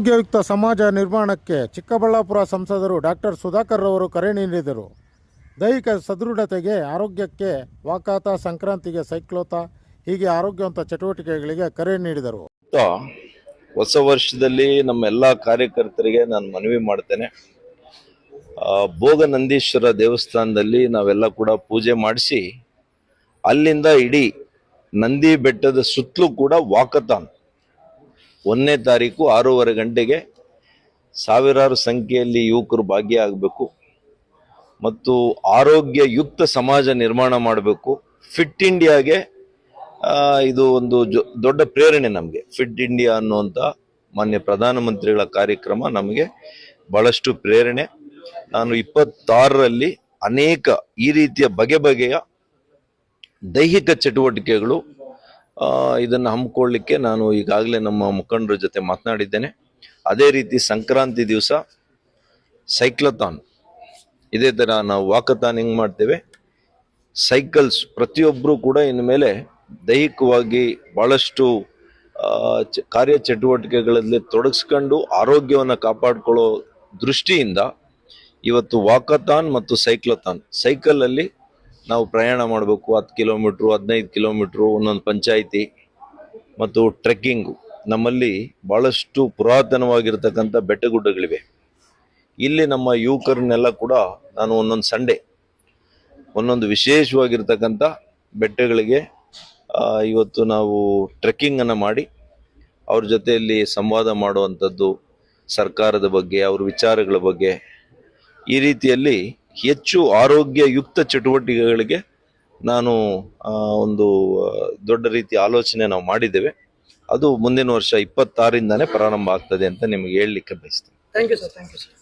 ಆರೋಗ್ಯಯುಕ್ತ ಸಮಾಜ ನಿರ್ಮಾಣಕ್ಕೆ ಚಿಕ್ಕಬಳ್ಳಾಪುರ ಸಂಸದರು ಡಾಕ್ಟರ್ ಸುಧಾಕರ್ ಅವರು ಕರೆ ನೀಡಿದರು. ದೈಹಿಕ ಸದೃಢತೆಗೆ, ಆರೋಗ್ಯಕ್ಕೆ ವಾಕಾತ, ಸಂಕ್ರಾಂತಿಗೆ ಸೈಕ್ಲೋತ, ಹೀಗೆ ಆರೋಗ್ಯವಂತ ಚಟುವಟಿಕೆಗಳಿಗೆ ಕರೆ ನೀಡಿದರು. ಹೊಸ ವರ್ಷದಲ್ಲಿ ನಮ್ಮೆಲ್ಲ ಕಾರ್ಯಕರ್ತರಿಗೆ ನಾನು ಮನವಿ ಮಾಡ್ತೇನೆ. ಭೋಗನಂದೀಶ್ವರ ದೇವಸ್ಥಾನದಲ್ಲಿ ನಾವೆಲ್ಲ ಕೂಡ ಪೂಜೆ ಮಾಡಿಸಿ ಅಲ್ಲಿಂದ ಇಡೀ ನಂದಿ ಬೆಟ್ಟದ ಸುತ್ತಲೂ ಕೂಡ ವಾಕಥಾನ್ 1ನೇ ತಾರೀಕು 6:30 ಗಂಟೆಗೆ ಸಾವಿರಾರು ಸಂಖ್ಯೆಯಲ್ಲಿ ಯುವಕರು ಭಾಗಿಯಾಗಬೇಕು ಮತ್ತು ಆರೋಗ್ಯಯುಕ್ತ ಸಮಾಜ ನಿರ್ಮಾಣ ಮಾಡಬೇಕು. ಫಿಟ್ ಇಂಡಿಯಾಗೆ ಇದು ಒಂದು ದೊಡ್ಡ ಪ್ರೇರಣೆ ನಮಗೆ. ಫಿಟ್ ಇಂಡಿಯಾ ಅನ್ನುವಂಥ ಮಾನ್ಯ ಪ್ರಧಾನಮಂತ್ರಿಗಳ ಕಾರ್ಯಕ್ರಮ ನಮಗೆ ಬಹಳಷ್ಟು ಪ್ರೇರಣೆ. ನಾನು 26ರಲ್ಲಿ ಅನೇಕ ಈ ರೀತಿಯ ಬಗೆಯ ದೈಹಿಕ ಚಟುವಟಿಕೆಗಳು ಇದನ್ನು ಹಮ್ಮಿಕೊಳ್ಳಿಕ್ಕೆ ನಾನು ಈಗಾಗಲೇ ನಮ್ಮ ಮುಖಂಡರ ಜೊತೆ ಮಾತನಾಡಿದ್ದೇನೆ. ಅದೇ ರೀತಿ ಸಂಕ್ರಾಂತಿ ದಿವಸ ಸೈಕ್ಲಥಾನ್, ಇದೇ ಥರ ನಾವು ವಾಕಥಾನ್ ಹೆಂಗೆ ಮಾಡ್ತೇವೆ, ಸೈಕಲ್ಸ್ ಪ್ರತಿಯೊಬ್ಬರು ಕೂಡ ಇನ್ನು ಮೇಲೆ ದೈಹಿಕವಾಗಿ ಭಾಳಷ್ಟು ಕಾರ್ಯಚಟುವಟಿಕೆಗಳಲ್ಲಿ ತೊಡಗಿಸ್ಕೊಂಡು ಆರೋಗ್ಯವನ್ನು ಕಾಪಾಡಿಕೊಳ್ಳೋ ದೃಷ್ಟಿಯಿಂದ ಇವತ್ತು ವಾಕಥಾನ್ ಮತ್ತು ಸೈಕ್ಲಥಾನ್, ಸೈಕಲಲ್ಲಿ ನಾವು ಪ್ರಯಾಣ ಮಾಡಬೇಕು 10 ಕಿಲೋಮೀಟ್ರು, 15 ಕಿಲೋಮೀಟ್ರು ಒಂದೊಂದು ಪಂಚಾಯಿತಿ, ಮತ್ತು ಟ್ರೆಕ್ಕಿಂಗು. ನಮ್ಮಲ್ಲಿ ಭಾಳಷ್ಟು ಪುರಾತನವಾಗಿರ್ತಕ್ಕಂಥ ಬೆಟ್ಟಗುಡ್ಡಗಳಿವೆ. ಇಲ್ಲಿ ನಮ್ಮ ಯುವಕರನ್ನೆಲ್ಲ ಕೂಡ ನಾನು ಒಂದೊಂದು ಸಂಡೇ ಒಂದೊಂದು ವಿಶೇಷವಾಗಿರ್ತಕ್ಕಂಥ ಬೆಟ್ಟಗಳಿಗೆ ಇವತ್ತು ನಾವು ಟ್ರೆಕ್ಕಿಂಗನ್ನು ಮಾಡಿ ಅವ್ರ ಜೊತೆಯಲ್ಲಿ ಸಂವಾದ ಮಾಡುವಂಥದ್ದು, ಸರ್ಕಾರದ ಬಗ್ಗೆ, ಅವ್ರ ವಿಚಾರಗಳ ಬಗ್ಗೆ, ಈ ರೀತಿಯಲ್ಲಿ ಹೆಚ್ಚು ಆರೋಗ್ಯಯುಕ್ತ ಚಟುವಟಿಕೆಗಳಿಗೆ ನಾನು ಒಂದು ದೊಡ್ಡ ರೀತಿಯ ಆಲೋಚನೆ ನಾವು ಮಾಡಿದ್ದೇವೆ. ಅದು ಮುಂದಿನ ವರ್ಷ 26ರಿಂದಾನೇ ಪ್ರಾರಂಭ ಆಗ್ತದೆ ಅಂತ ನಿಮಗೆ ಹೇಳಲಿಕ್ಕೆ ಬಯಸ್ತೇನೆ. Thank you sir.